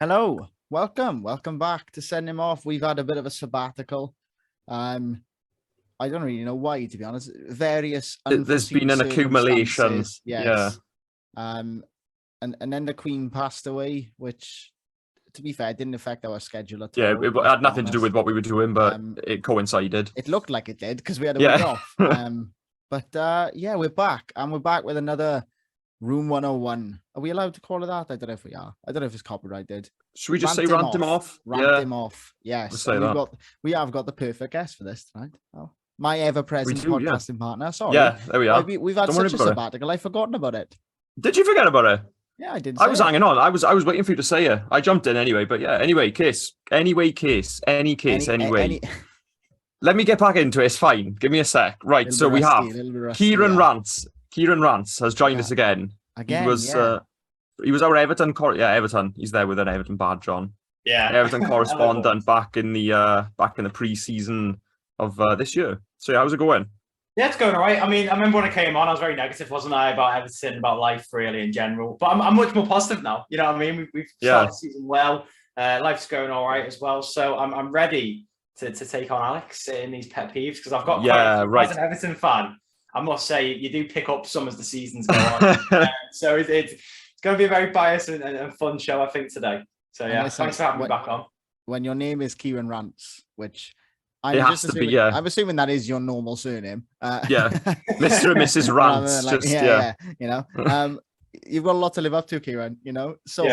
Hello, welcome back to Send Him Off. We've had a bit of a sabbatical. I don't really know why, to be honest. Various There's been unforeseen an accumulation. circumstances. Yeah. Yes. And then the Queen passed away, which, to be fair, didn't affect our schedule at Yeah, all. it let's had be nothing to do with honest. what we were doing, but Um, it coincided. it looked like it did because we had a Yeah. week off. But yeah, we're back, and we're back with another Room 101. Are we allowed to call it that? I don't know if we are. I don't know if it's copyrighted. Should we just say rant him off? Rant Yeah, him off. let's Yes. say And that. we have got the perfect guest for this tonight. Oh, my ever-present We do, yeah. podcasting partner. Sorry. Yeah, there we are. We've had Don't worry such a about it. sabbatical. I've forgotten about it. Did you forget about it? Yeah, I didn't. I was hanging on. I was waiting for you to say it. I jumped in anyway, but yeah. Anyway, any case. Let me get back into it. It's fine. Give me a sec. Right. So we have Kieran Rants. Kieran Rants has joined us again. Again, he was our Everton. Everton. He's there with an Everton badge on. Yeah, Everton correspondent back in the pre-season of this year. So how's it going? Yeah, it's going all right. I mean, I remember when I came on, I was very negative, wasn't I, about Everton, about life really in general. But I'm much more positive now. You know what I mean? We've started the season well. Life's going all right as well. So I'm ready to take on Alex in these pet peeves because I've got as an Everton fan. I must say you do pick up some as the seasons go on. So it's going to be a very biased and fun show, I think, today. So yeah, thanks for having me back on. When your name is Kieran Rants, which I'm assuming that is your normal surname. Yeah, Mr. and Mrs. Rants. You know, you've got a lot to live up to, Kieran. You know, so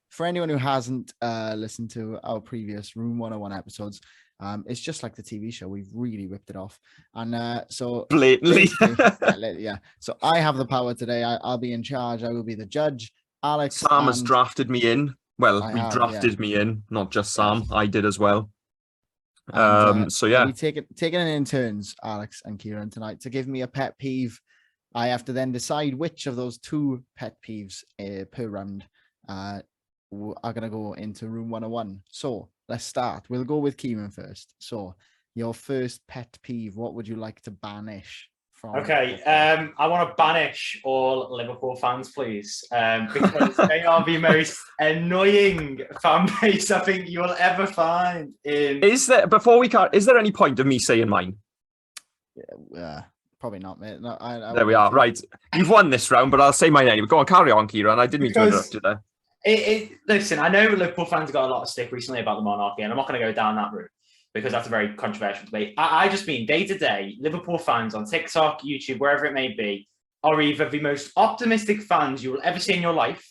for anyone who hasn't listened to our previous Room 101 episodes, it's just like the TV show. We've really ripped it off, and so blatantly, yeah. So I have the power today. I'll be in charge. I will be the judge. Alex, Sam has drafted me in. Well, he drafted me in, not just Sam. I did as well. So yeah, we taking it in turns, Alex and Kieran, tonight to give me a pet peeve. I have to then decide which of those two pet peeves per round are going to go into Room 101. So let's start. We'll go with Kieran first. So your first pet peeve, what would you like to banish from? Okay, I want to banish all Liverpool fans, please, because they are the most annoying fan base I think you will ever find. Is there any point of me saying mine? Yeah, probably not, mate. No, there we are. Right, you've won this round, but I'll say mine anyway. Go on, carry on, Kieran. I didn't mean to interrupt you there. Listen, I know Liverpool fans got a lot of stick recently about the monarchy, and I'm not going to go down that route because that's a very controversial debate. I just mean day to day, Liverpool fans on TikTok, YouTube, wherever it may be, are either the most optimistic fans you will ever see in your life,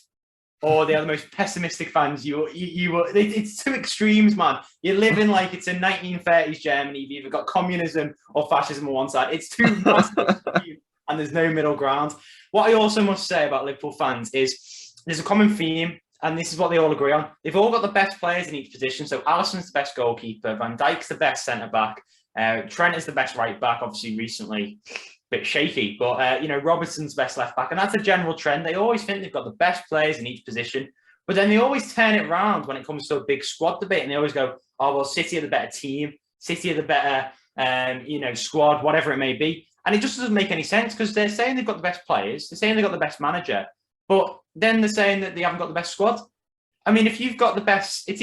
or they are the most pessimistic fans you will. It's two extremes, man. You're living like it's in 1930s Germany. You've either got communism or fascism on one side. It's two massive extremes, and there's no middle ground. What I also must say about Liverpool fans is there's a common theme. And this is what they all agree on. They've all got the best players in each position. So Alisson's the best goalkeeper. Van Dijk's the best centre-back. Trent is the best right-back, obviously recently. A bit shaky. But, Robertson's best left-back. And that's a general trend. They always think they've got the best players in each position. But then they always turn it around when it comes to a big squad debate. And they always go, oh, well, City are the better team. City are the better, squad, whatever it may be. And it just doesn't make any sense because they're saying they've got the best players. They're saying they've got the best manager. But then they're saying that they haven't got the best squad. I mean, if you've got the best, if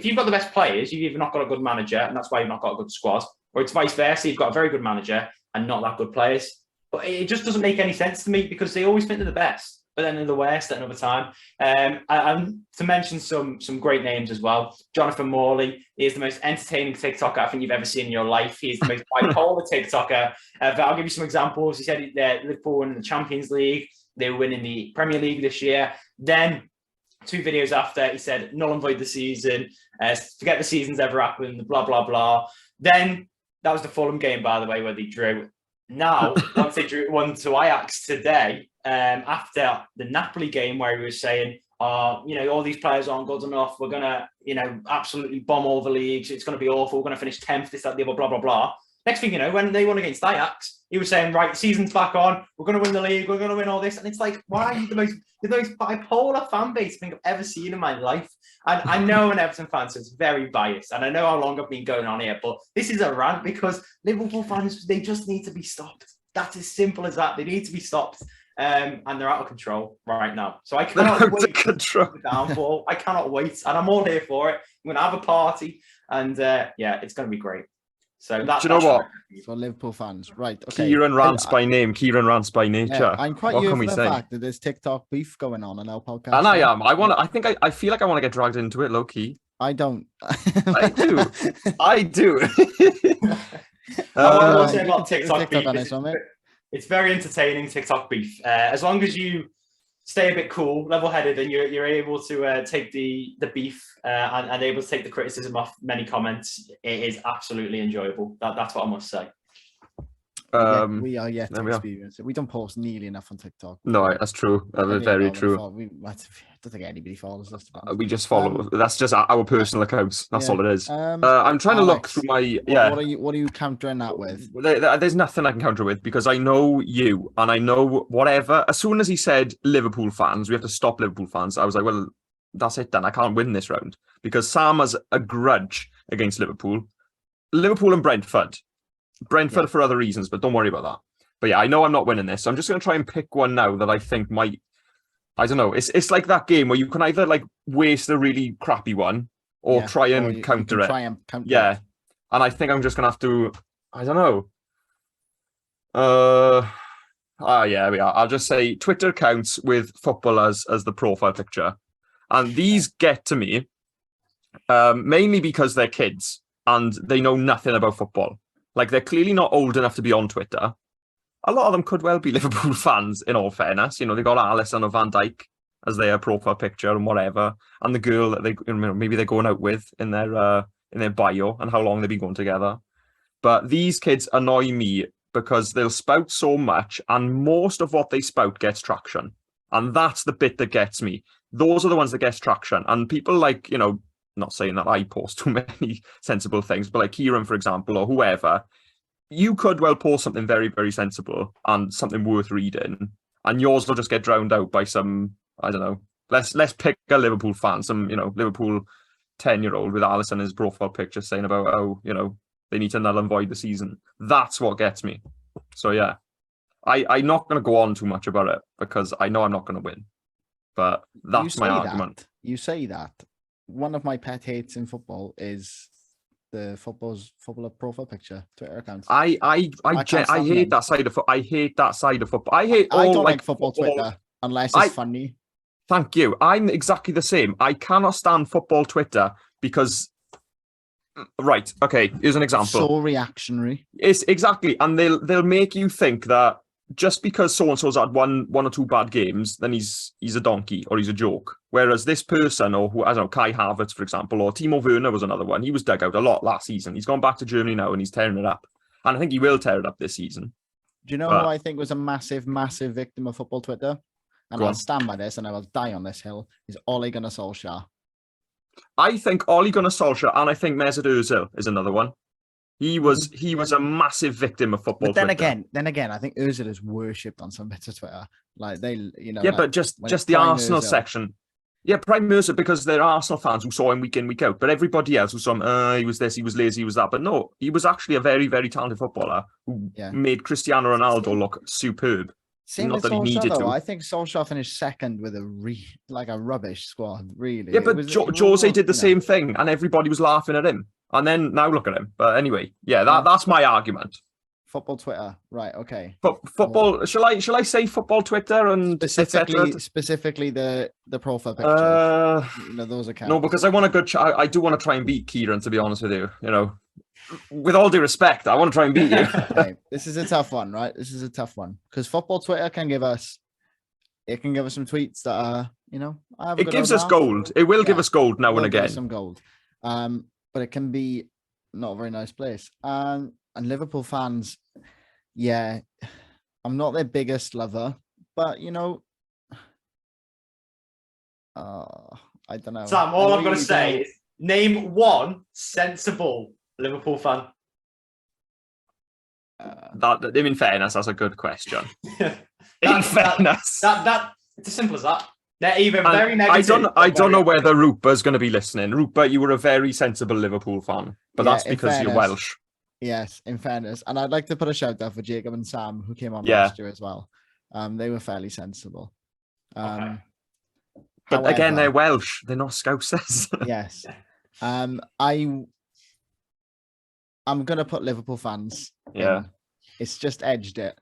you've got the best players, you've either not got a good manager, and that's why you've not got a good squad, or it's vice versa. You've got a very good manager and not that good players. But it just doesn't make any sense to me because they always think they're the best, but then they're the worst at another time. And to mention some great names as well, Jonathan Morley is the most entertaining TikToker I think you've ever seen in your life. He's the most bipolar TikToker. But I'll give you some examples. He said Liverpool won in the Champions League. They were winning the Premier League this year. Then 2 videos after, he said, null and void the season, forget the season's ever happened, blah, blah, blah. Then that was the Fulham game, by the way, where they drew. Now, once they won to Ajax today, after the Napoli game where he was saying, all these players aren't good enough. We're going to, absolutely bomb all the leagues. It's going to be awful. We're going to finish 10th, this, that, the other, blah, blah, blah. Next thing you know, when they won against Ajax, he was saying, right, season's back on. We're going to win the league. We're going to win all this. And it's like, why are you the most bipolar fan base I think I've ever seen in my life? And I know an Everton fan, so it's very biased. And I know how long I've been going on here, but this is a rant because Liverpool fans, they just need to be stopped. That's as simple as that. They need to be stopped. and they're out of control right now. So I cannot wait for the downfall. I cannot wait, and I'm all here for it. I'm gonna have a party, and it's gonna be great. So do you know what? For Liverpool fans, right? Okay. Kieran rants by name, Kieran rants by nature. Yeah, I'm quite what used can to we the say? fact that there's TikTok beef going on our podcast. And I am. I feel like I want to get dragged into it, low key. I don't. I do. I do. I want to say about TikTok beef. beef. It's very entertaining, TikTok beef. As long as you stay a bit cool, level-headed, and you're able to take the beef and able to take the criticism off many comments, it is absolutely enjoyable. That's what I must say. We are yet to experience it. We don't post nearly enough on TikTok. No, that's true. Very true. I don't think anybody follows us. We just follow. That's just our personal accounts. That's all it is. I'm trying to look through my. What are you countering that with? There's nothing I can counter with because I know you and I know whatever. As soon as he said Liverpool fans, we have to stop Liverpool fans. I was like, well, that's it then. I can't win this round because Sam has a grudge against Liverpool and Brentford. For other reasons, but don't worry about that. But yeah, I know I'm not winning this. So I'm just going to try and pick one now that I think might. I don't know. It's like that game where you can either like waste a really crappy one or try and counter it. And I think I'm just going to have to. I don't know. Yeah, we are. I'll just say Twitter accounts with footballers as the profile picture, and these get to me mainly because they're kids and they know nothing about football. Like, they're clearly not old enough to be on Twitter. A lot of them could well be Liverpool fans, in all fairness. You know, they got Alisson or Van Dijk as their profile picture and whatever. And the girl that maybe they're going out with in their bio and how long they've been going together. But these kids annoy me because they'll spout so much and most of what they spout gets traction. And that's the bit that gets me. Those are the ones that get traction. And people like, you know, not saying that I post too many sensible things, but like Kieran, for example, or whoever, you could well post something very, very sensible and something worth reading, and yours will just get drowned out by some, I don't know, let's pick a Liverpool fan, some, you know, Liverpool 10-year-old with Alisson in his profile picture saying about, oh, you know, they need to null and void the season. That's what gets me. So yeah, I'm not going to go on too much about it because I know I'm not going to win, but that's my argument. You say that. One of my pet hates in football is the footballer profile picture Twitter accounts. I hate that side of football. I hate that side of football. I don't like football Twitter unless it's funny. Thank you. I'm exactly the same. I cannot stand football Twitter because right, okay, here's an example. So reactionary. It's exactly, and they'll make you think that just because so-and-so's had one or two bad games, then he's a donkey or he's a joke. Whereas this person, or who, I don't know, Kai Havertz, for example, or Timo Werner was another one. He was dug out a lot last season. He's gone back to Germany now and he's tearing it up. And I think he will tear it up this season. Do you know who I think was a massive, massive victim of football Twitter? And I'll stand by this and I will die on this hill, is Ole Gunnar Solskjaer. I think Ole Gunnar Solskjaer and I think Mesut Ozil is another one. He was a massive victim of football. But then again, I think Ozil is worshipped on some bits of Twitter. Like they, you know. Yeah, like but just the Arsenal section. Yeah, prime Ozil because they're Arsenal fans who saw him week in, week out. But everybody else who saw him, he was this, he was lazy, he was that. But no, he was actually a very, very talented footballer who made Cristiano Ronaldo look superb. Same with Solskjaer, though. I think Solskjaer finished second with a rubbish squad, really. Yeah, but Jose did the same thing, and everybody was laughing at him. And then now look at him. But anyway, that's my argument. Football Twitter, right? Okay. Football. Shall I say football Twitter and specifically the profile picture? Those accounts. No, because I want a good. I do want to try and beat Kieran. To be honest with you, with all due respect, I want to try and beat you. Okay. This is a tough one, right? This is a tough one because football Twitter can give us some tweets that are, it gives us gold. It will give us gold now and again. Some gold. But it can be not a very nice place. And Liverpool fans, I'm not their biggest lover, but I don't know. Sam, all I'm going to say is name one sensible Liverpool fan. In fairness, that's a good question. In fairness, that it's as simple as that. They're even very negative. I don't know whether Rupert's going to be listening. Rupert, you were a very sensible Liverpool fan, but that's because you're Welsh. Yes, in fairness. And I'd like to put a shout out for Jacob and Sam, who came on last year as well. They were fairly sensible. Okay. But again, they're However, Welsh. They're not Scousers. yes. I'm gonna put Liverpool fans Yeah. in. It's just edged it.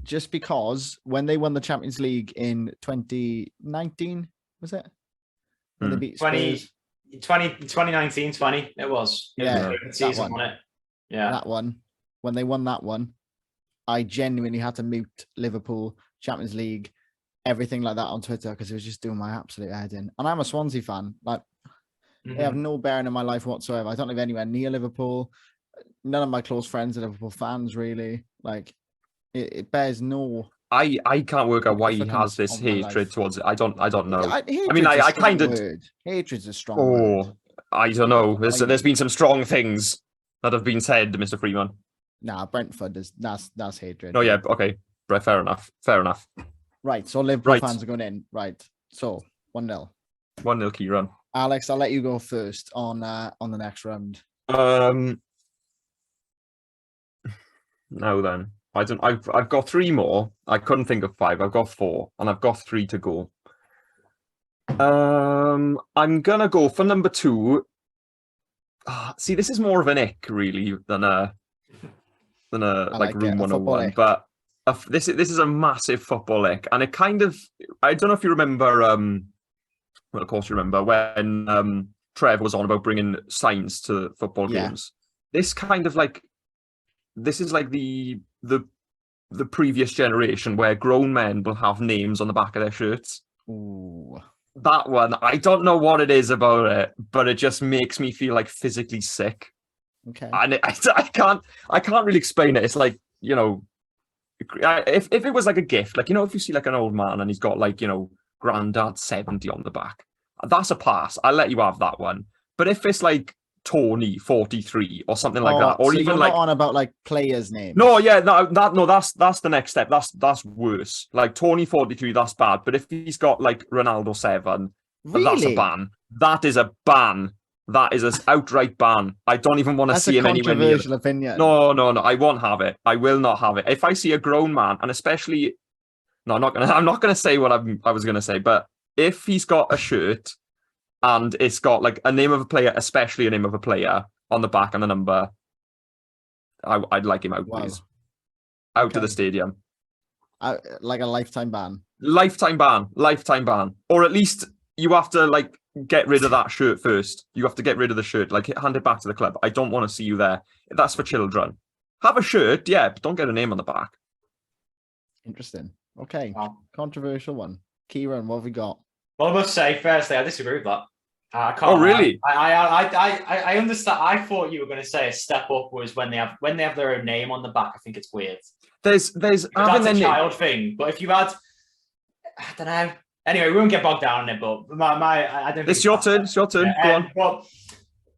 Just because when they won the Champions League in 2019, was it? When they beat 2019, Spurs? 20, it was. It Yeah, was a good that season, one. wasn't it? Yeah. That one. When they won that one, I genuinely had to mute Liverpool, Champions League, everything like that on Twitter because it was just doing my absolute head in. And I'm a Swansea fan. Like, they have no bearing in my life whatsoever. I don't live anywhere near Liverpool. None of my close friends are Liverpool fans, really. Like, it bears no. I can't work out why he significance has this of my life. hatred towards it. I don't know. Hatred's I a strong kind of. word. Hatred's a strong word. Oh, I don't know. There's Like- been some strong things that have been said, Mr. Freeman. Nah, Brentford is that's hatred. Oh yeah, okay. Right, fair enough. Right, so Liverpool Right. fans are going in. Right. So 1-0. 1-0 Kieran. Alex, I'll let you go first on the next round. Now then. I've got 3 more. I couldn't think of 5. I've got 4, and I've got 3 to go. I'm gonna go for number 2. See, this is more of an ick, really, than a like it, room a football 101. ick. But this is a massive football ick, and it kind of, I don't know if you remember. Well, of course you remember when Trev was on about bringing signs to football Yeah. games. This kind of like, this is like the previous generation where grown men will have names on the back of their shirts. Ooh. That one, I don't know what it is about it, but it just makes me feel like physically sick. Okay. And I can't really explain it. It's like, you know, if it was like a gift, like, you know, if you see like an old man and he's got like, you know, Grandad 70 on the back, that's a pass. I'll let you have that one. But if it's like Tony 43 or something like that, or so even you're like not on about like players' names. no, yeah, that's the next step. That's worse. Like Tony 43, that's bad. But if he's got like Ronaldo 7, really? that's a ban. That is a ban. That is an outright ban. I don't even want to That's see a him anywhere near. controversial opinion. No. I won't have it. I will not have it. If I see a grown man, and especially, no, I'm not gonna say what I was gonna say. But if he's got a shirt and it's got like a name of a player, especially a name of a player on the back and a number, I'd like him out, Wow. please. Out to Okay. the stadium. Like a lifetime ban. Lifetime ban. Or at least you have to like get rid of that shirt first. You have to get rid of the shirt, like hand it back to the club. I don't want to see you there. That's for children. Have a shirt, yeah, but don't get a name on the back. Interesting. Okay. Wow. Controversial one. Kieran, what have we got? Well, I must say, firstly, I disagree with that. I can't. Oh, really? I understand. I thought you were going to say a step up was when they have their own name on the back. I think it's weird. There's That's having a their child thing. But if you had, I don't know. Anyway, we won't get bogged down in it. But I don't. It's your turn. It's your turn. Go on. Well,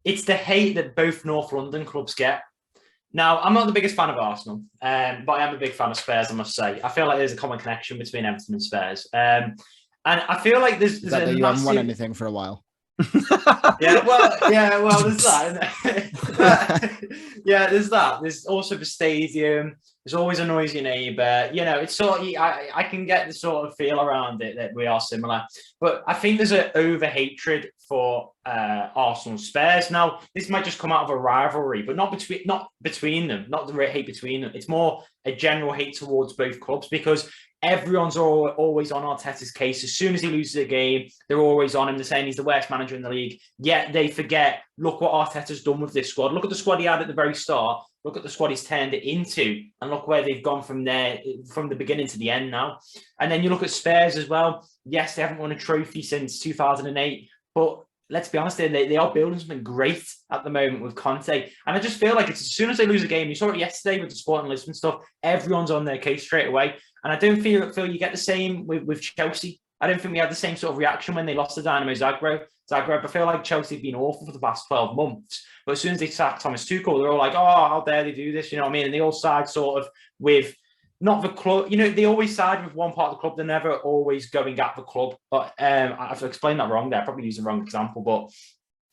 it's the hate that both North London clubs get. Now, I'm not the biggest fan of Arsenal, but I am a big fan of Spurs, I must say. I feel like there's a common connection between Everton and Spurs. And I feel like there's Is that a you haven't won massive... anything for a while? well, there's that. There's that. There's also the stadium. There's always a noisy neighbour. You know, it's sort of, I can get the sort of feel around it that we are similar. But I think there's an over-hatred for Arsenal and Spurs. Now, this might just come out of a rivalry, but not between them, not the hate between them. It's more a general hate towards both clubs because everyone's always on Arteta's case. As soon as he loses a game, they're always on him. They're saying he's the worst manager in the league. Yet they forget, look what Arteta's done with this squad. Look at the squad he had at the very start. Look at the squad he's turned it into. And look where they've gone from there, from the beginning to the end now. And then you look at Spurs as well. Yes, they haven't won a trophy since 2008. But let's be honest, they are building something great at the moment with Conte. And I just feel like it's as soon as they lose a game, you saw it yesterday with the Sporting Lisbon stuff, everyone's on their case straight away. And I don't feel you get the same with Chelsea. I don't think we had the same sort of reaction when they lost to Dynamo Zagreb. I feel like Chelsea have been awful for the past 12 months. But as soon as they sacked Thomas Tuchel, they're all like, oh, how dare they do this? You know what I mean? And they all side sort of with not the club. You know, they always side with one part of the club. They're never always going at the club. But I've explained that wrong there. I probably used the wrong example. But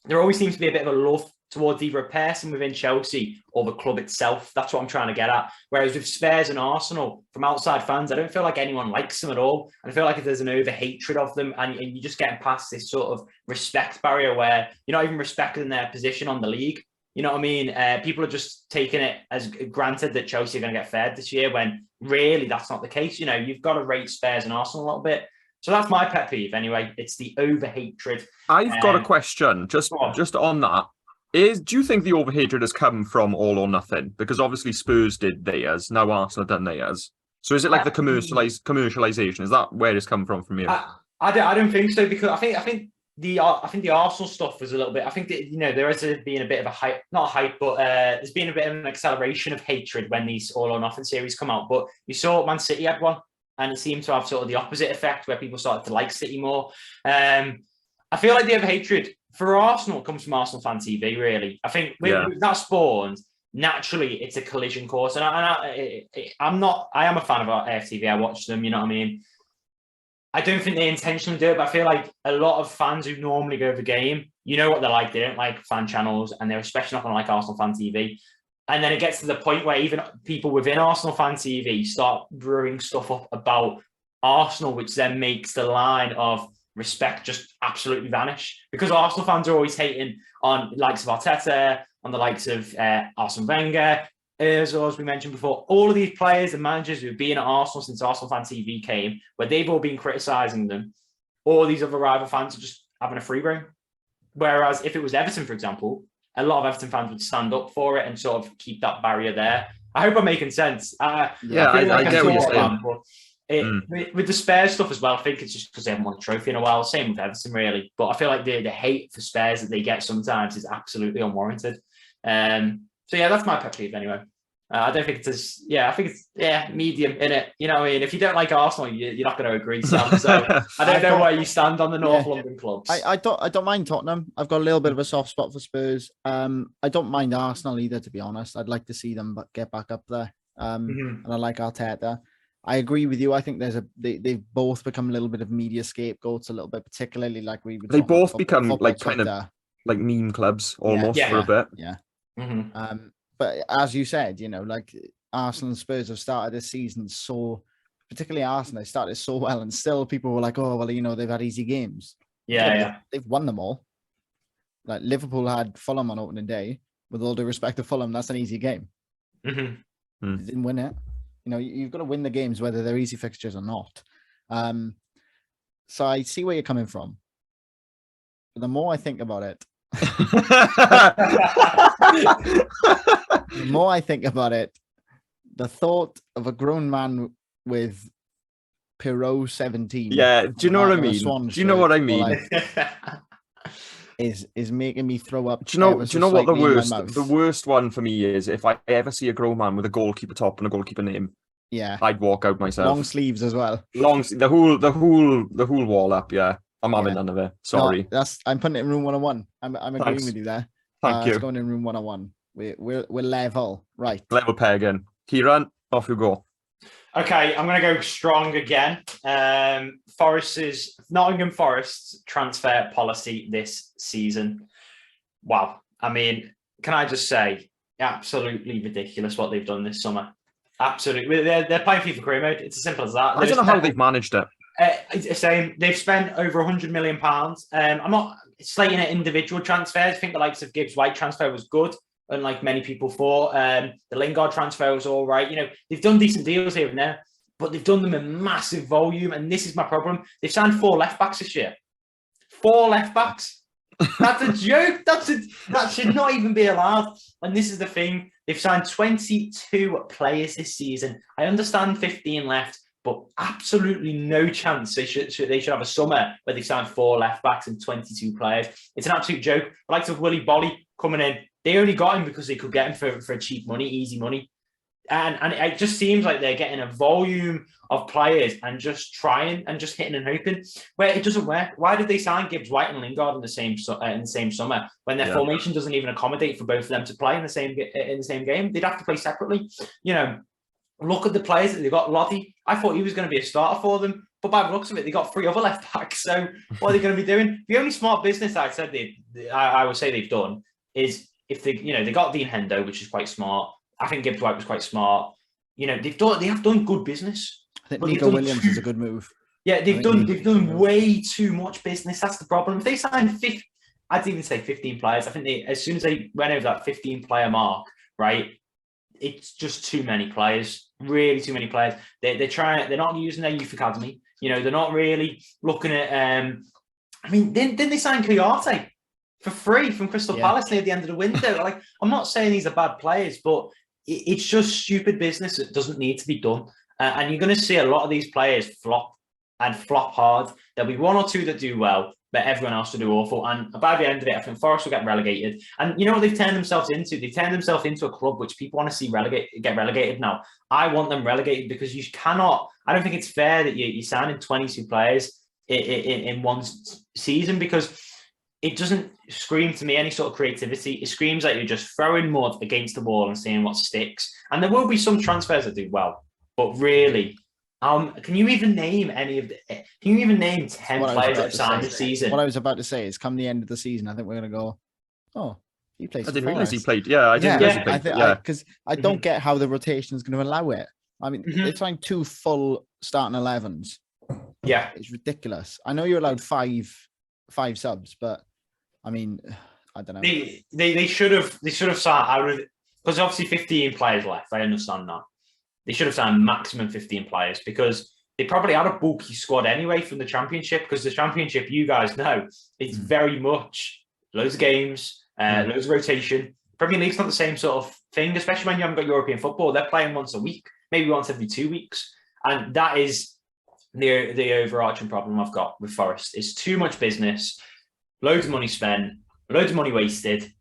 there always seems to be a bit of a love towards either a person within Chelsea or the club itself. That's what I'm trying to get at. Whereas with Spurs and Arsenal, from outside fans, I don't feel like anyone likes them at all. And I feel like if there's an over-hatred of them and you're just getting past this sort of respect barrier where you're not even respecting their position on the league. You know what I mean? People are just taking it as granted that Chelsea are going to get third this year when really that's not the case. You know, you've got to rate Spurs and Arsenal a little bit. So that's my pet peeve anyway. It's the over-hatred. I've got a question just on that. Do you think the over-hatred has come from All or Nothing? Because obviously Spurs did theirs, now Arsenal done theirs. So is it like the commercialization? Is that where it's come from you? I don't think so, because I think the Arsenal stuff was a little bit. I think that, you know, there has been a bit of a hype, not a hype, but there's been a bit of an acceleration of hatred when these All or Nothing series come out. But you saw Man City had one, and it seemed to have sort of the opposite effect where people started to like City more. I feel like the over-hatred for Arsenal comes from Arsenal Fan TV, really. I think with that spawned, naturally it's a collision course. And I am a fan of AFTV. I watch them, you know what I mean? I don't think they intentionally do it, but I feel like a lot of fans who normally go to the game, you know what they're like. They don't like fan channels, and they're especially not going to like Arsenal Fan TV. And then it gets to the point where even people within Arsenal Fan TV start brewing stuff up about Arsenal, which then makes the line of respect just absolutely vanish, because Arsenal fans are always hating on the likes of Arteta, on the likes of Arsene Wenger, Ozil, as we mentioned before. All of these players and managers who've been at Arsenal since Arsenal Fan TV came, where they've all been criticising them. All these other rival fans are just having a free rein. Whereas if it was Everton, for example, a lot of Everton fans would stand up for it and sort of keep that barrier there. I hope I'm making sense. I get what you're saying. With the Spurs stuff as well, I think it's just because they haven't won a trophy in a while. Same with Everton, really. But I feel like the hate for Spurs that they get sometimes is absolutely unwarranted. So yeah, that's my pet peeve anyway. I don't think it's I think it's medium in it. You know what I mean? If you don't like Arsenal, you're not going to agree, Sam. So I don't know where you stand on the North London clubs. I don't mind Tottenham. I've got a little bit of a soft spot for Spurs. I don't mind Arsenal either, to be honest. I'd like to see them get back up there. And I like Arteta. I agree with you. I think they've both become a little bit of media scapegoats, a little bit, particularly like they both become like kind of like meme clubs almost for a bit. Yeah. But as you said, you know, like Arsenal and Spurs have started this season particularly Arsenal, they started so well, and still people were like, oh, well, you know, they've had easy games. They've won them all. Like Liverpool had Fulham on opening day. With all due respect to Fulham, that's an easy game. They didn't win it. You know, you've got to win the games whether they're easy fixtures or not. So I see where you're coming from. But the more I think about it, the more I think about it, the thought of a grown man with Pirot 17. Yeah, do you know what I mean? Do you know what I mean? Is making me throw up. Do you know what the worst one for me is? If I ever see a grown man with a goalkeeper top and a goalkeeper name, I'd walk out myself. Long sleeves as well. The whole wall up. Yeah, I'm having none of it. Sorry. No, I'm putting it in room 101. I'm agreeing with you there. Thank you. It's going in room 101. We're level, right? Level pegging. Kieran, off you go. Okay, I'm going to go strong again. Nottingham Forest's transfer policy this season. Wow. I mean, can I just say, absolutely ridiculous what they've done this summer. Absolutely. They're playing FIFA career mode. It's as simple as that. I don't know how they've managed it. Same. They've spent over £100 million. I'm not slating at individual transfers. I think the likes of Gibbs White transfer was good, unlike many people thought. The Lingard transfer was all right. You know, they've done decent deals here and there, but they've done them in massive volume. And this is my problem. They've signed 4 left backs this year. 4 left backs. That's a joke. That should not even be allowed. And this is the thing. They've signed 22 players this season. I understand 15 left, but absolutely no chance they should have a summer where they sign 4 left backs and 22 players. It's an absolute joke. I like to have Willy Bolly coming in. They only got him because they could get him for cheap money, easy money. And it just seems like they're getting a volume of players and just trying and just hitting and hoping where it doesn't work. Why did they sign Gibbs White and Lingard in the same summer when their formation doesn't even accommodate for both of them to play in the same game? They'd have to play separately. You know, look at the players that they got. Lottie, I thought he was going to be a starter for them, But by the looks of it, they got 3 other left backs. So what are they going to be doing? The only smart business I said I would say they've done is if they got Dean Hendo, which is quite smart. I think Gibbs White was quite smart. They have done good business. I think Nico Williams is a good move. Yeah, they've done way too much business. That's the problem. If they signed I'd even say 15 players. I think as soon as they went over that 15 player mark, right, it's just too many players. Really too many players. They're not using their youth academy. They're not really looking at. Then they signed Kuyate for free from Crystal Palace near the end of the window. Like, I'm not saying these are bad players, but it's just stupid business that doesn't need to be done. And you're going to see a lot of these players flop hard. There'll be 1 or 2 that do well, but everyone else will do awful. And by the end of it, I think Forest will get relegated. And you know what they've turned themselves into? They've turned themselves into a club which people want to see get relegated now. I want them relegated because you cannot. I don't think it's fair that you're signing 22 players in one season, because it doesn't scream to me any sort of creativity. It screams like you're just throwing mud against the wall and seeing what sticks. And there will be some transfers that do well, but really, can you even name any of the? Can you even name 10 players that signed this season? What I was about to say is, come the end of the season, I think we're going to go, oh, he plays. I didn't realize he played. Yeah, I didn't realize he played. Because I don't get how the rotation is going to allow it. I mean, they signed 2 full starting 11s. Yeah, it's ridiculous. I know you're allowed five subs, but I mean, I don't know. They should have signed out of, because obviously 15 players left. I understand that. They should have signed maximum 15 players, because they probably had a bulky squad anyway from the Championship, because the Championship, you guys know, it's very much loads of games, loads of rotation. Premier League's not the same sort of thing, especially when you haven't got European football. They're playing once a week, maybe once every 2 weeks. And that is the overarching problem I've got with Forest. It's too much business, loads of money spent, loads of money wasted,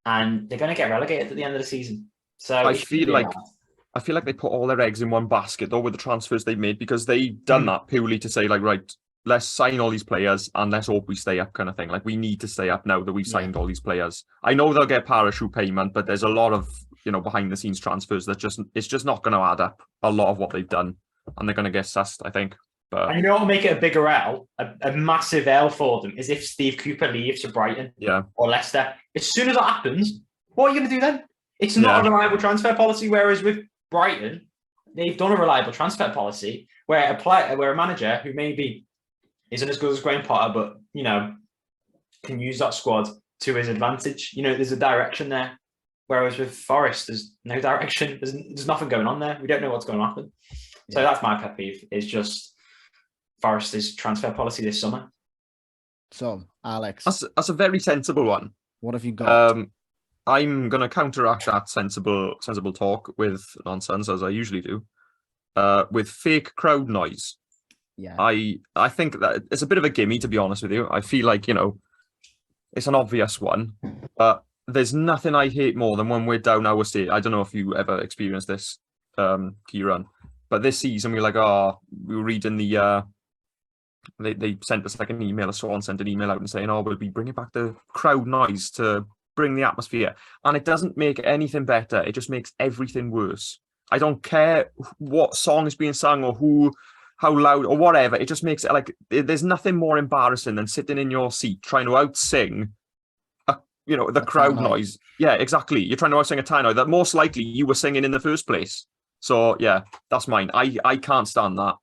and they're going to get relegated at the end of the season. So I feel like they put all their eggs in one basket, though, with the transfers they've made, because they've done that purely to say, like, right, let's sign all these players and let's hope we stay up, kind of thing. Like, we need to stay up now that we've signed all these players. I know they'll get parachute payment, but there's a lot of, behind the scenes transfers that it's just not going to add up, a lot of what they've done, and they're going to get sussed, I think. But and what will make it a bigger L, a massive L for them, is if Steve Cooper leaves to Brighton or Leicester. As soon as that happens, what are you going to do then? It's not a reliable transfer policy. Whereas with Brighton, they've done a reliable transfer policy where a manager who maybe isn't as good as Graham Potter, but can use that squad to his advantage. There's a direction there. Whereas with Forest, there's no direction. There's nothing going on there. We don't know what's going to happen. So that's my pet peeve. Is just Forest's transfer policy this summer. So, Alex, that's a very sensible one. What have you got? I'm going to counteract that sensible talk with nonsense, as I usually do, with fake crowd noise. Yeah, I think that it's a bit of a gimme, to be honest with you. I feel like, it's an obvious one, but there's nothing I hate more than when we're down our state. I don't know if you ever experienced this, Kieran, but this season we were reading the they sent us like an email, or Swan sent an email out and saying, we'll be bringing back the crowd noise to bring the atmosphere. And it doesn't make anything better. It just makes everything worse. I don't care what song is being sung or how loud or whatever. It just makes it like, there's nothing more embarrassing than sitting in your seat trying to out-sing the crowd noise. Yeah, exactly. You're trying to out-sing a tannoy that most likely you were singing in the first place. So yeah, that's mine. I can't stand that.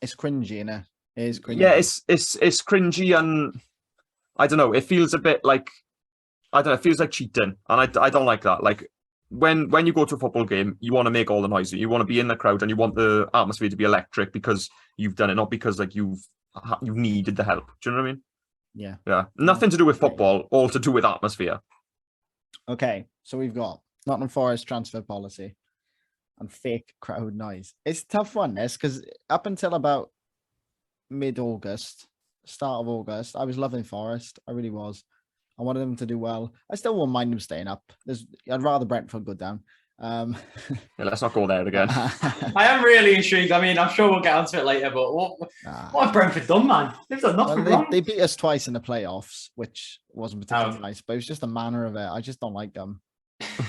It's cringy, innit? It is cringy. Yeah, it's cringy, and I don't know. It feels a bit like, I don't know. It feels like cheating, and I don't like that. Like when you go to a football game, you want to make all the noise. You want to be in the crowd, and you want the atmosphere to be electric because you've done it, not because like you've needed the help. Do you know what I mean? Yeah. Yeah. Nothing to do with football, all to do with atmosphere. Okay, so we've got Nottingham Forest transfer policy and fake crowd noise. It's a tough one, this, because up until about mid-August, start of August, I was loving Forest. I really was. I wanted them to do well. I still won't mind them staying up. I'd rather Brentford go down. Yeah, let's not go there again. I am really intrigued. I mean, I'm sure we'll get onto it later, but what have Brentford done, man? They've done nothing wrong. They beat us twice in the playoffs, which wasn't particularly nice, but it was just a manner of it. I just don't like them.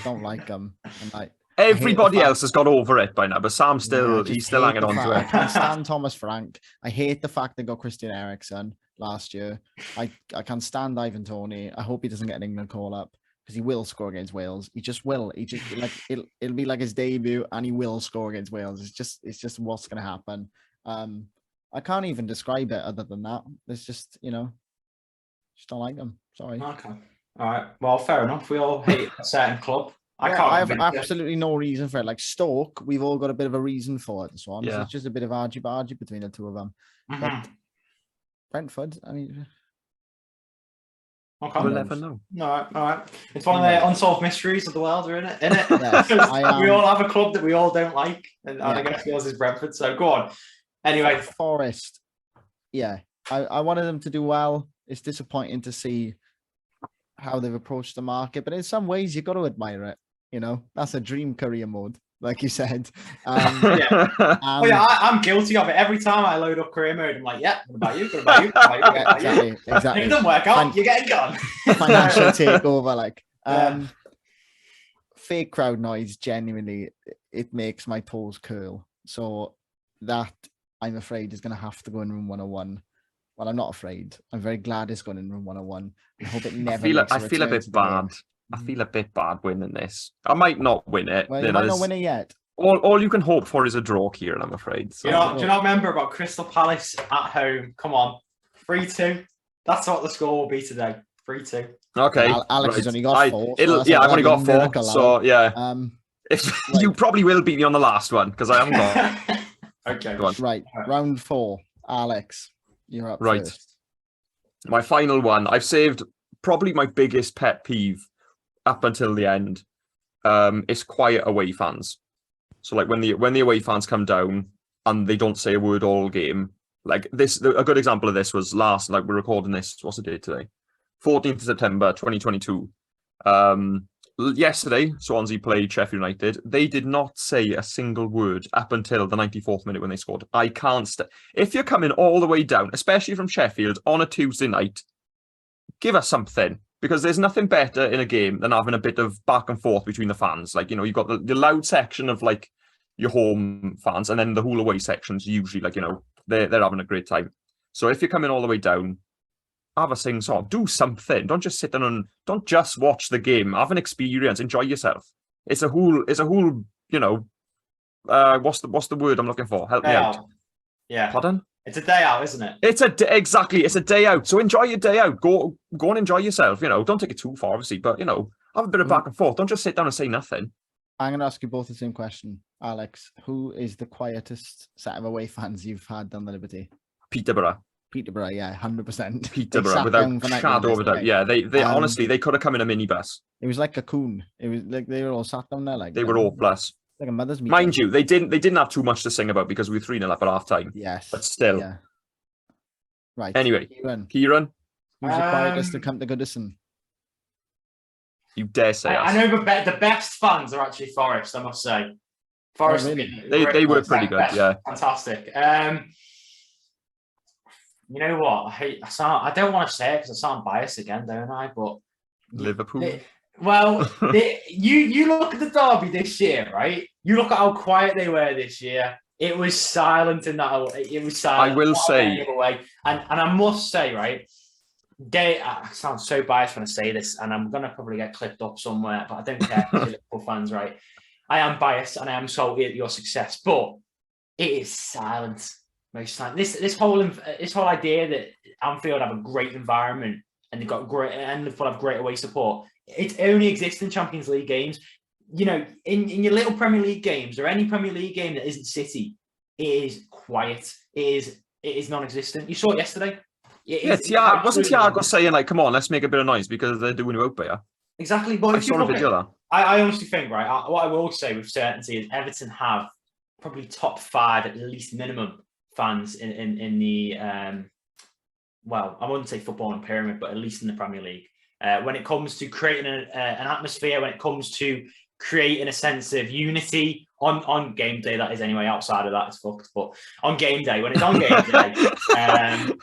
Don't like them. And Everybody fact- else has got over it by now, but Sam Yeah, I still just he's still hate hanging the on fact- to I it. can't stand Thomas Frank. I hate the fact they got Christian Eriksen last year. I can't stand Ivan Toney. I hope he doesn't get an England call up because he will score against Wales. He just will. He just like it'll be like his debut, and he will score against Wales. It's just what's gonna happen. I can't even describe it other than that. It's just just don't like them. Sorry. Okay. All right. Well, fair enough. We all hate a certain club. I Well, can't. I have convince you. absolutely no reason for it. Like Stoke, we've all got a bit of a reason for it. This one, Yeah. it's just a bit of argy-bargy between the two of them. But Mhm. Brentford, I mean, Okay. We'll knows? never know. All right. It's one of the unsolved mysteries of the world, isn't it? Yes, I We am. all have a club that we all don't like, and I Yeah. guess yours is Brentford. So go on. Anyway, Forest, yeah, I wanted them to do well. It's disappointing to see how they've approached the market, but in some ways, you got to admire it. That's a dream career mode, like you said. Yeah. Oh yeah, I'm guilty of it. Every time I load up career mode, I'm like, yeah, what about you? What about you? What about you? What about you? exactly, If it exactly. doesn't work out, you're getting gone. Financial takeover, like. Yeah. Fake crowd noise, genuinely, it makes my toes curl. So that, I'm afraid, is going to have to go in room 101. Well, I'm not afraid. I'm very glad it's going in room 101. I hope it never. I feel a return bit to the game. bad. I feel a bit bad winning this. I might not win it. Well, you might not win it yet. All you can hope for is a draw, Kieran, I'm afraid. So. Do you not remember about Crystal Palace at home? Come on, 3-2. That's what the score will be today. 3-2. Okay, Well, Alex has right. only got 4. So that's I've like only got 4. miracle So hour. yeah, you Right. probably will beat me on the last one because I haven't got. Okay. Go on. Right, round 4. Alex, you're up Right. first. My final one. I've saved probably my biggest pet peeve up until the end. It's quiet away fans. So like when the away fans come down and they don't say a word all game. Like this, a good example of this was we're recording this. What's the date today? 14th of September, 2022. Yesterday, Swansea played Sheffield United. They did not say a single word up until the 94th minute when they scored. I can't. If you're coming all the way down, especially from Sheffield on a Tuesday night, give us something. Because there's nothing better in a game than having a bit of back and forth between the fans. Like, you've got the loud section of like your home fans, and then the whole away sections usually they're having a great time. So if you're coming all the way down, have a sing song, do something. Don't just sit down and don't just watch the game. Have an experience, enjoy yourself. It's a whole what's the word I'm looking for? Help me out. Yeah. Pardon? It's a day out, isn't it? It's a day out. So enjoy your day out. Go and enjoy yourself. Don't take it too far, obviously, but have a bit of back and forth. Don't just sit down and say nothing. I'm going to ask you both the same question. Alex, who is the quietest set of away fans you've had down the Liberty? Peterborough, yeah, 100%. Peterborough, without shadow of a doubt. Yeah, they honestly, they could have come in a minibus. It was like a cocoon. It was like they were all sat down there, like They were all plus. like a mother's meeting. Mind you, they didn't have too much to sing about because we were 3-0 up at half time. Yes, but still. yeah. Right. Anyway, who's Kieran, the quietest to come to Goodison? you dare say us. I know the best fans are actually Forest, I must say. Forest, really? They were pretty good, yeah. Fantastic. You know what? I don't want to say it because I sound biased again, don't I? But Liverpool. You look at the derby this year, right? You look at how quiet they were this year. It was silent in that. It was silent. I will say, and I must say, right? I sound so biased when I say this, and I'm gonna probably get clipped up somewhere, but I don't care. Liverpool fans, right? I am biased and I am salty at your success, but it is silent most time. This whole idea that Anfield have a great environment and they've got Liverpool have great away support. It only exists in Champions League games. In your little Premier League games or any Premier League game that isn't City, it is quiet. It is non-existent. You saw it yesterday. Wasn't Thiago saying like, "Come on, let's make a bit of noise because they're doing you out there"? Exactly. But I saw a video of that. I honestly think, right, what I will say with certainty is Everton have probably top 5 at least minimum fans in the well, I wouldn't say football and pyramid, but at least in the Premier League. When it comes to creating an atmosphere, when it comes to creating a sense of unity on game day, that is anyway. Outside of that, it's fucked. But on game day, when it's on game day,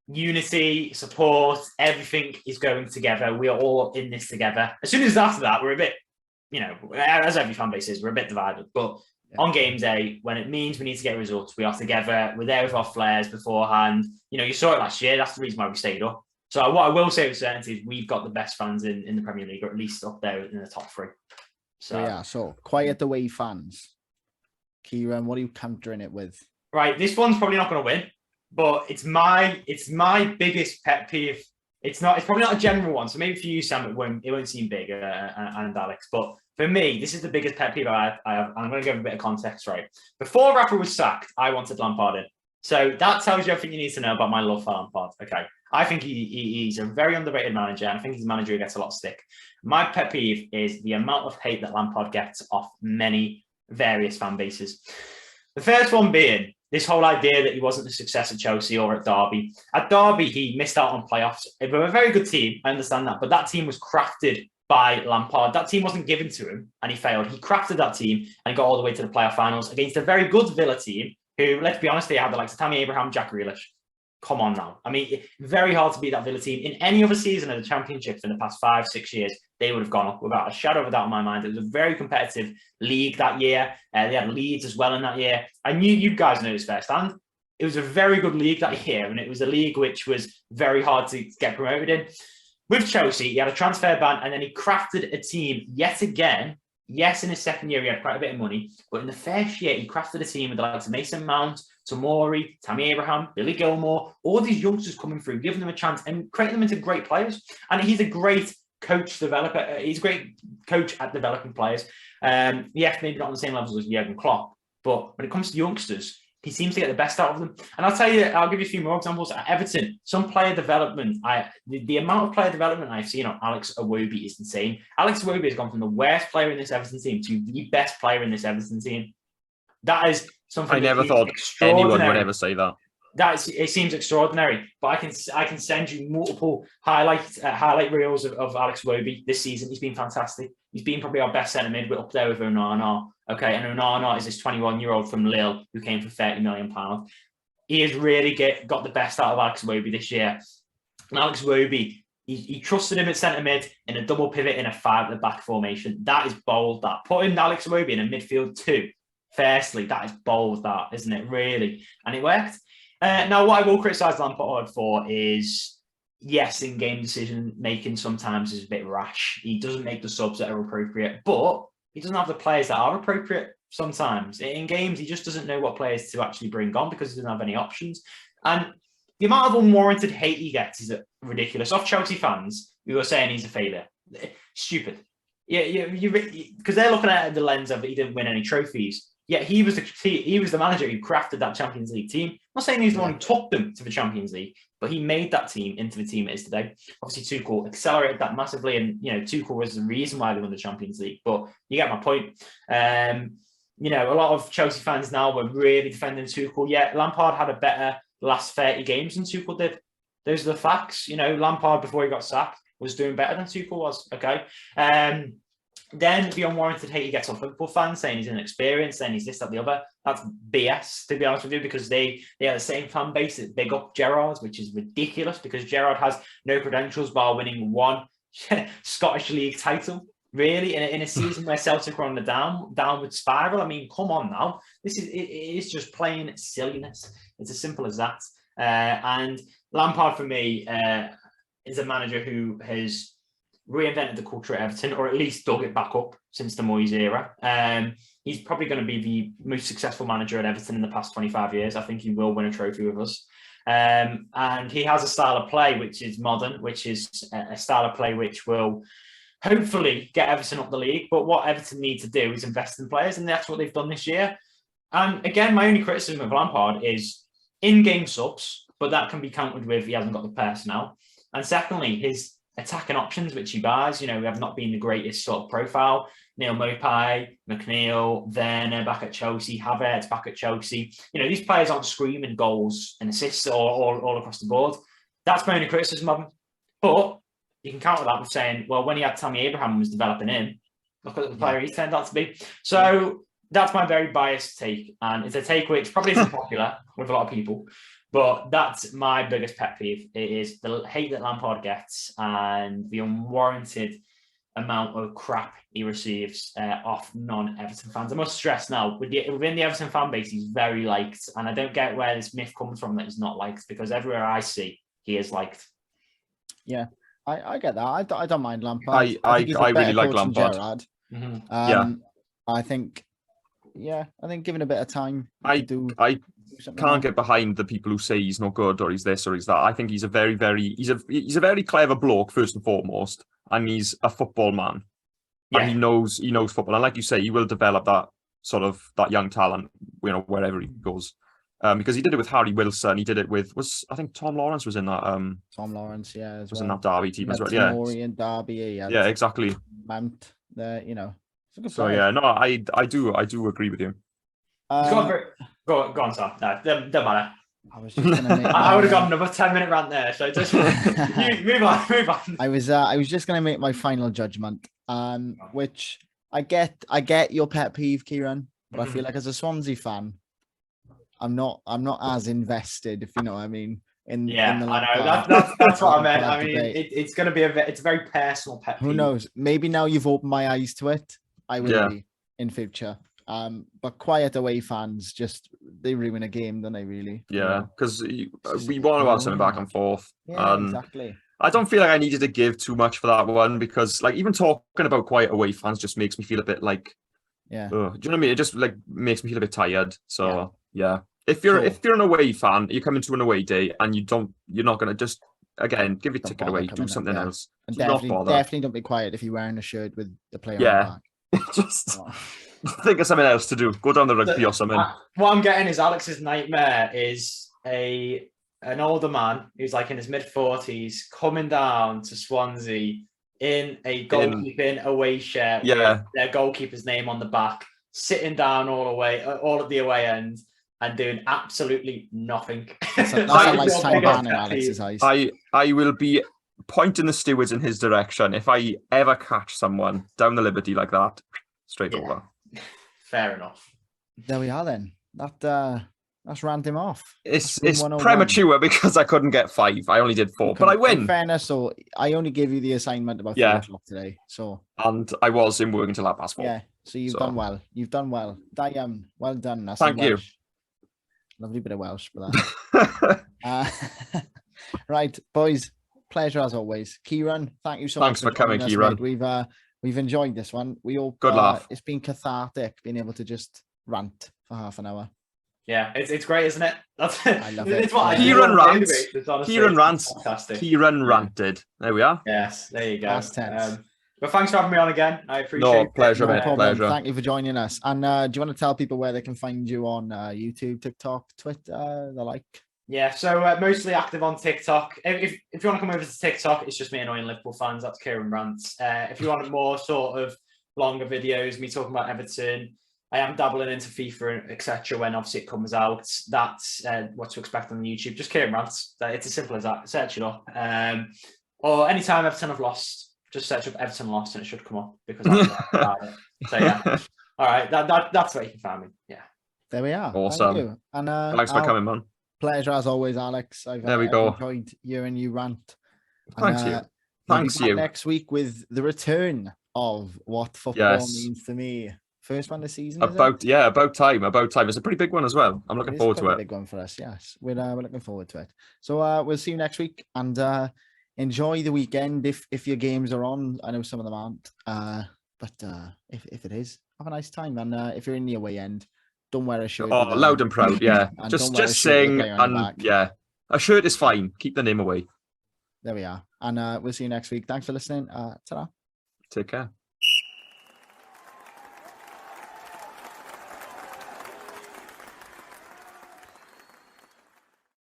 unity, support, everything is going together. We are all in this together. As soon as after that, we're a bit as every fan base is, we're a bit divided. But on game day, when it means we need to get results, we are together. We're there with our flares beforehand. You saw it last year. That's the reason why we stayed up. So what I will say with certainty is we've got the best fans in the Premier League, or at least up there in the top 3. So yeah, so quiet the way fans. Kieran, what are you countering it with? Right, this one's probably not going to win, but it's my biggest pet peeve. It's probably not a general one, so maybe for you, Sam, it won't seem big, and Alex. But for me, this is the biggest pet peeve I have. I'm going to give a bit of context, right? Before Rafa was sacked, I wanted Lampard in. So that tells you everything you need to know about my love for Lampard. Okay, I think he's a very underrated manager, and I think he's a manager who gets a lot of stick. My pet peeve is the amount of hate that Lampard gets off many various fan bases. The first one being this whole idea that he wasn't a success at Chelsea or at Derby. At Derby, he missed out on playoffs. They were a very good team, I understand that, but that team was crafted by Lampard. That team wasn't given to him, and he failed. He crafted that team and got all the way to the playoff finals against a very good Villa team who, let's be honest, they had the likes of Tammy Abraham, Jack Grealish. Come on now. I mean, very hard to beat that Villa team. In any other season of the Championship in the past 5-6 years, they would have gone up without a shadow of a doubt in my mind. It was a very competitive league that year. They had Leeds as well in that year. And you guys know this firsthand. It was a very good league that year, and it was a league which was very hard to get promoted in. With Chelsea, he had a transfer ban, and then he crafted a team yet again. Yes, in his second year, he had quite a bit of money, but in the first year, he crafted a team with the likes of Mason Mount, Tomori, Tammy Abraham, Billy Gilmore, all these youngsters coming through, giving them a chance and creating them into great players. And he's a great coach developer. He's a great coach at developing players. Yes, maybe not on the same levels as Jurgen Klopp, but when it comes to youngsters, he seems to get the best out of them. And I'll tell you, I'll give you a few more examples. At Everton, some player development, the amount of player development I've seen on Alex Iwobi is insane. Alex Iwobi has gone from the worst player in this Everton team to the best player in this Everton team. That is something I never thought anyone would ever say that. It seems extraordinary, but I can send you multiple highlight reels of Alex Iwobi this season. He's been fantastic. He's been probably our best centre mid. We're up there with Onana. Okay, and Onana is this 21-year-old from Lille who came for £30 million. He has really got the best out of Alex Iwobi this year. And Alex Iwobi, he trusted him at centre mid in a double pivot in a 5 at the back formation. That is bold. That putting Alex Iwobi in a midfield 2. Firstly, that is bold. That isn't it really, and it worked. Now, what I will criticise Lampard for is, yes, in-game decision-making sometimes is a bit rash. He doesn't make the subs that are appropriate, but he doesn't have the players that are appropriate sometimes. In games, he just doesn't know what players to actually bring on because he doesn't have any options. And the amount of unwarranted hate he gets is ridiculous. Off Chelsea fans who are saying he's a failure. Stupid. Yeah, because they're looking at it in the lens of he didn't win any trophies. Yet he was the manager who crafted that Champions League team. I'm not saying he's the one who took them to the Champions League, but he made that team into the team it is today. Obviously, Tuchel accelerated that massively, and Tuchel was the reason why they won the Champions League. But you get my point. A lot of Chelsea fans now were really defending Tuchel. Yeah, Lampard had a better last 30 games than Tuchel did. Those are the facts. Lampard before he got sacked was doing better than Tuchel was. Okay. Then the unwarranted hate he gets off Liverpool fans saying he's inexperienced, saying he's this, that, the other. That's BS, to be honest with you, because they are the same fan base that big up Gerrard, which is ridiculous because Gerrard has no credentials bar winning one Scottish League title. Really, in a season where Celtic are on the downward spiral. I mean, come on now. It is just plain silliness. It's as simple as that. And Lampard, for me, is a manager who has reinvented the culture at Everton, or at least dug it back up since the Moyes era. He's probably going to be the most successful manager at Everton in the past 25 years. I think he will win a trophy with us. And he has a style of play which is modern, which is a style of play which will hopefully get Everton up the league. But what Everton need to do is invest in players, and that's what they've done this year. And again, my only criticism of Lampard is in-game subs, but that can be countered with he hasn't got the personnel. And secondly, his attacking options, which he buys, we have not been the greatest sort of profile. Neil Maupay, McNeil, Werner back at Chelsea, Havertz back at Chelsea. These players aren't screaming goals and assists all across the board. That's my only criticism of him. But you can counter that with saying, well, when he had Tammy Abraham and was developing him, look at the player he turned out to be. So that's my very biased take. And it's a take which probably isn't popular with a lot of people. But that's my biggest pet peeve. It is the hate that Lampard gets and the unwarranted amount of crap he receives off non-Everton fans. I must stress now, within the Everton fan base, he's very liked, and I don't get where this myth comes from that he's not liked, because everywhere I see, he is liked. Yeah, I get that. I don't mind Lampard. I think he's a really better like coach than Lampard. Gerrard. Yeah. I think given a bit of time, I do something can't like get behind the people who say he's not good or he's this or he's that. I think he's a very, he's a very clever bloke first and foremost, and he's a football man. Yeah. And he knows football. And like you say, he will develop that young talent, wherever he goes. Because he did it with Harry Wilson. He did it with I think Tom Lawrence was in that. Tom Lawrence, yeah, was in that Derby team as well. Yeah, and Derby. Yeah, exactly. Mount there, It's a good So player. yeah, no, I do agree with you. Go on, Sam. No, don't matter. I was just gonna make I would have got another 10-minute rant there. So just move on. I was just gonna make my final judgment, which I get your pet peeve, Kieran, but I feel like as a Swansea fan, I'm not as invested, if you know what I mean. In the I know that's what I meant. I mean, debate. it's going to be it's a very personal pet peeve. Who knows? Maybe now you've opened my eyes to it, I will Yeah. be in future. But quiet away fans they ruin a game, don't they? Really? Yeah, because we want to have something back and forth. Yeah, exactly. I don't feel like I needed to give too much for that one, because like even talking about quiet away fans just makes me feel a bit like, yeah. Do you know what I mean? It just like makes me feel a bit tired. So yeah. If you're an away fan, you come into an away day and you're not gonna just again give your Don't ticket bother away, coming do up, something yeah. else. And Do not bother. definitely don't be quiet if you're wearing a shirt with the player Yeah. on the back. Just think of something else to do. Go down the rugby or something. What I'm getting is Alex's nightmare is an older man who's like in his mid-40s coming down to Swansea in a goalkeeping away shirt with their goalkeeper's name on the back, sitting down all at the away end and doing absolutely nothing. That's a lifetime ban in Alex's eyes. I will be pointing the stewards in his direction if I ever catch someone down the Liberty like that. Straight over. Fair enough. There we are then. That's rant him off. It's 101. premature because I couldn't get 5. I only did 4, but I win. In fairness, so I only gave you the assignment about 4 o'clock today. So and I was in work until 4:30. Yeah, so you've done well. You've done well. Diane, well done. That's Thank you. Lovely bit of Welsh for that. Right, boys. Pleasure as always. Kieran, thank you so much. Thanks for coming, Kieran. We've enjoyed this one. We all good laugh. It's been cathartic being able to just rant for half an hour. Yeah, it's great, isn't it? I love it. It's what Kieran rants. Kieran rants. Fantastic. Kieran ranted. There we are. Yes, there you go. Past tense. But thanks for having me on again. I appreciate it. Pleasure, mate. problem. Pleasure. Thank you for joining us. And do you want to tell people where they can find you on YouTube, TikTok, Twitter, the like? Yeah, so mostly active on TikTok. If you want to come over to TikTok, it's just me annoying Liverpool fans. That's Kieran Rants. If you want more sort of longer videos, me talking about Everton, I am dabbling into FIFA, etc. when obviously it comes out. That's what to expect on YouTube. Just Kieran Rants. It's as simple as that. Search it up. Or anytime Everton have lost, just search up Everton lost and it should come up because I'm about it. So yeah. All right. That's where you can find me. Yeah. There we are. Awesome. Thank you. And thanks for coming, man. Pleasure as always, Alex. There we go. I've enjoyed hearing you rant. Thanks you. Thanks you. Next week with the return of what football means to me. First one this season. About time. It's a pretty big one as well. I'm looking forward to it. A big one for us. Yes, we're looking forward to it. So we'll see you next week and enjoy the weekend if your games are on. I know some of them aren't, but if it is, have a nice time. And if you're in the away end, don't wear a shirt. Oh, loud and proud, yeah. just sing and yeah. A shirt is fine. Keep the name away. There we are. And we'll see you next week. Thanks for listening. Ta-ra. Take care.